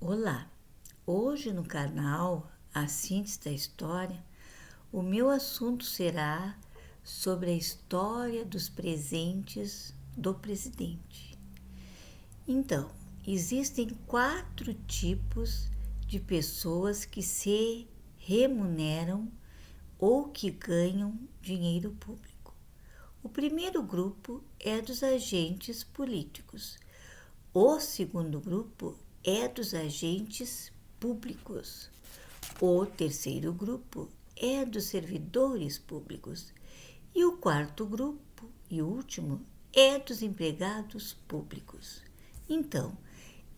Olá! Hoje no canal A Síntese da História, o meu assunto será sobre a história dos presentes do presidente. Então, existem 4 tipos de pessoas que se remuneram ou que ganham dinheiro público. O primeiro grupo é dos agentes políticos. O segundo grupo é dos agentes públicos. O terceiro grupo é dos servidores públicos. E o quarto grupo, e último, é dos empregados públicos. Então,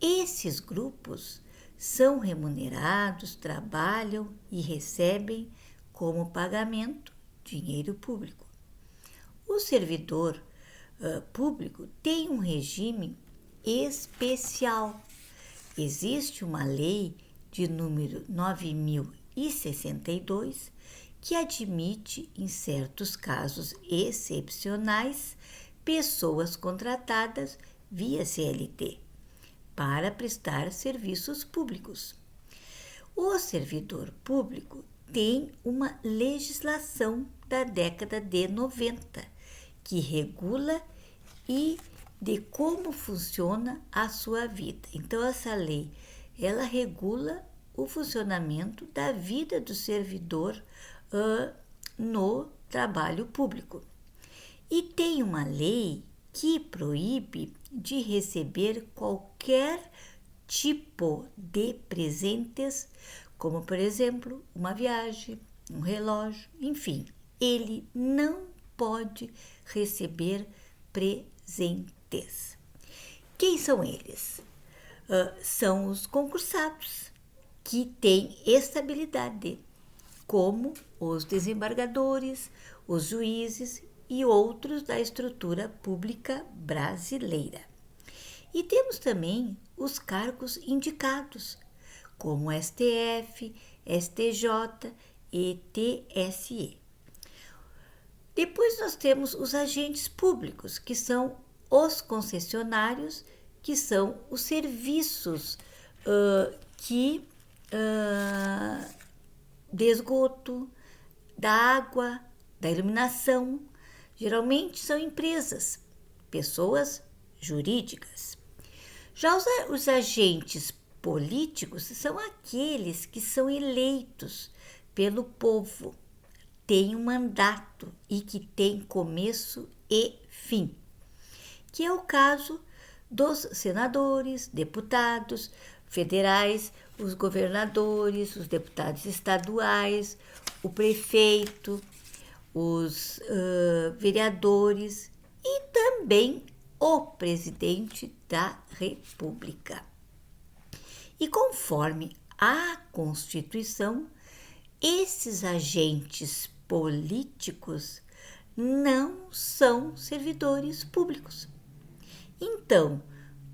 esses grupos são remunerados, trabalham e recebem como pagamento dinheiro público. O servidor público tem um regime especial. Existe uma lei de número 9.062 que admite, em certos casos excepcionais, pessoas contratadas via CLT para prestar serviços públicos. O servidor público tem uma legislação da década de 90 que regula e de como funciona a sua vida. Então, essa lei, ela regula o funcionamento da vida do servidor no trabalho público. E tem uma lei que proíbe de receber qualquer tipo de presentes, como, por exemplo, uma viagem, um relógio, enfim, ele não pode receber presentes. Quem são eles? São os concursados, que têm estabilidade, como os desembargadores, os juízes e outros da estrutura pública brasileira. E temos também os cargos indicados, como STF, STJ e TSE. Depois nós temos os agentes públicos, que são os concessionários, que são os serviços de esgoto, da água, da iluminação. Geralmente são empresas, pessoas jurídicas. Já os agentes políticos são aqueles que são eleitos pelo povo, têm um mandato e que tem começo e fim, que é o caso dos senadores, deputados federais, os governadores, os deputados estaduais, o prefeito, os vereadores e também o presidente da República. E conforme a Constituição, esses agentes políticos não são servidores públicos. Então,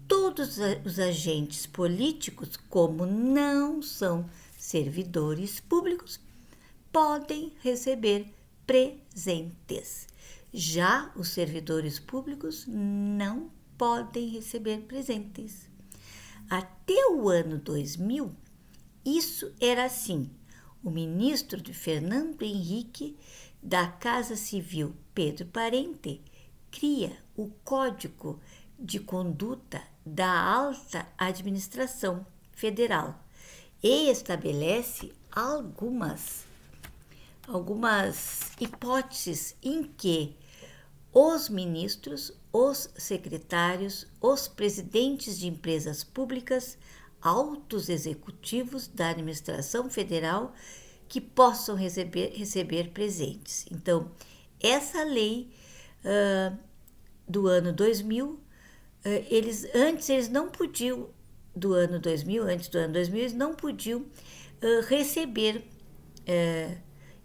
todos os agentes políticos, como não são servidores públicos, podem receber presentes. Já os servidores públicos não podem receber presentes. Até o ano 2000, isso era assim. O ministro Fernando Henrique, da Casa Civil Pedro Parente, cria o Código de Conduta da Alta Administração Federal e estabelece algumas hipóteses em que os ministros, os secretários, os presidentes de empresas públicas, altos executivos da administração federal que possam receber presentes. Então, essa lei do ano 2000, eles não podiam, antes do ano 2000, eles não podiam receber,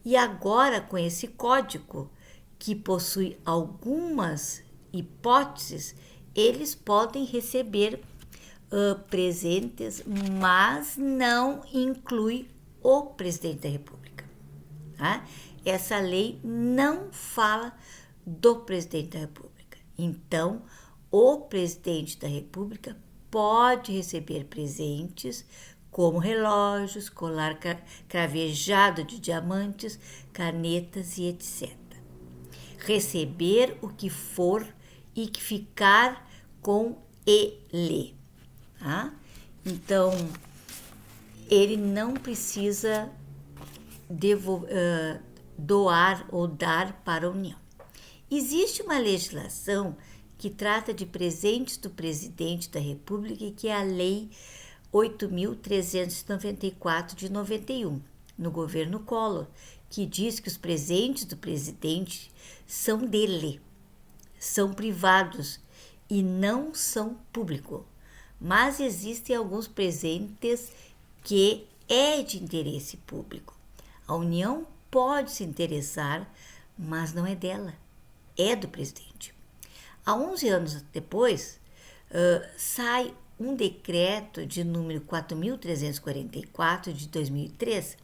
e agora com esse código, que possui algumas hipóteses, eles podem receber presentes, mas não inclui o presidente da República. Tá? Essa lei não fala do presidente da República. Então, o presidente da República pode receber presentes como relógios, colar cravejado de diamantes, canetas e etc. Receber o que for e que ficar com ele. Tá? Então, ele não precisa doar ou dar para a União. Existe uma legislação que trata de presentes do presidente da República, que é a Lei 8.394 de 91, no governo Collor, que diz que os presentes do presidente são dele, são privados e não são públicos. Mas existem alguns presentes que é de interesse público. A União pode se interessar, mas não é dela, é do presidente. Há 11 anos depois, sai um decreto de número 4.344 de 2003,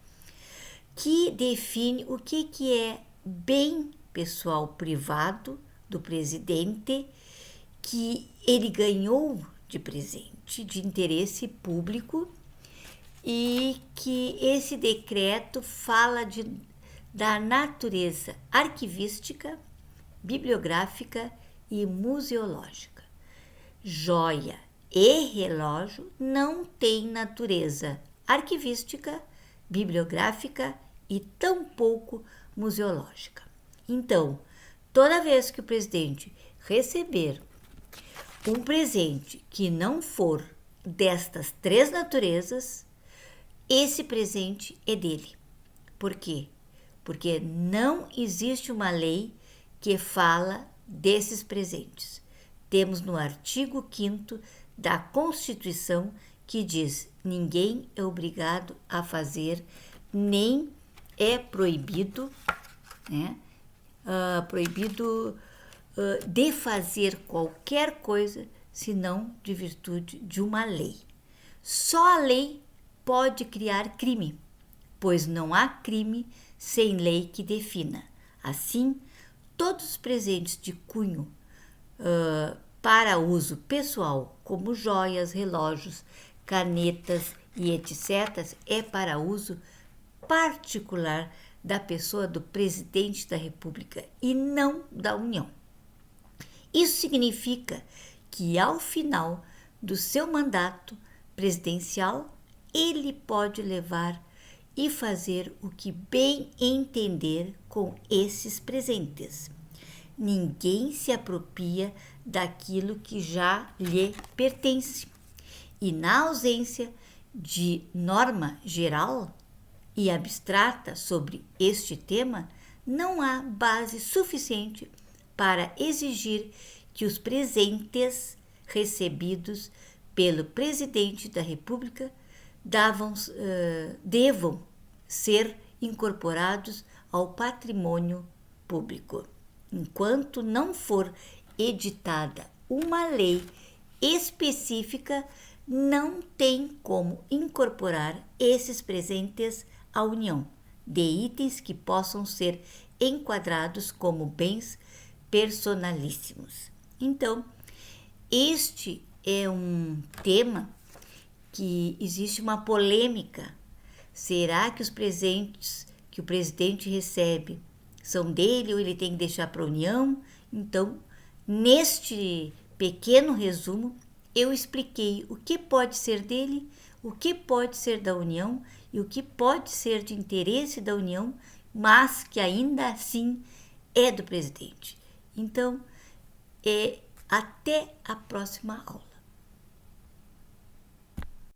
que define o que é bem pessoal privado do presidente que ele ganhou de presente, de interesse público, e que esse decreto fala da natureza arquivística, bibliográfica e museológica. Joia e relógio não têm natureza arquivística, bibliográfica e tampouco museológica. Então, toda vez que o presidente receber um presente que não for destas três naturezas, esse presente é dele. Por quê? Porque não existe uma lei que fala desses presentes. Temos no artigo 5º da Constituição que diz: ninguém é obrigado a fazer, nem é proibido, de fazer qualquer coisa, senão de virtude de uma lei. Só a lei pode criar crime, pois não há crime sem lei que defina. Assim, todos os presentes de cunho para uso pessoal, como joias, relógios, canetas e etc., é para uso particular da pessoa do presidente da República e não da União. Isso significa que, ao final do seu mandato presidencial, ele pode levar e fazer o que bem entender com esses presentes. Ninguém se apropria daquilo que já lhe pertence. E na ausência de norma geral e abstrata sobre este tema, não há base suficiente para exigir que os presentes recebidos pelo presidente da República devam ser incorporados ao patrimônio público, enquanto não for editada uma lei específica, não tem como incorporar esses presentes à União, de itens que possam ser enquadrados como bens personalíssimos. Então, este é um tema que existe uma polêmica. Será que os presentes que o presidente recebe são dele ou ele tem que deixar para a União? Então, neste pequeno resumo, eu expliquei o que pode ser dele, o que pode ser da União e o que pode ser de interesse da União, mas que ainda assim é do presidente. Então, até a próxima aula.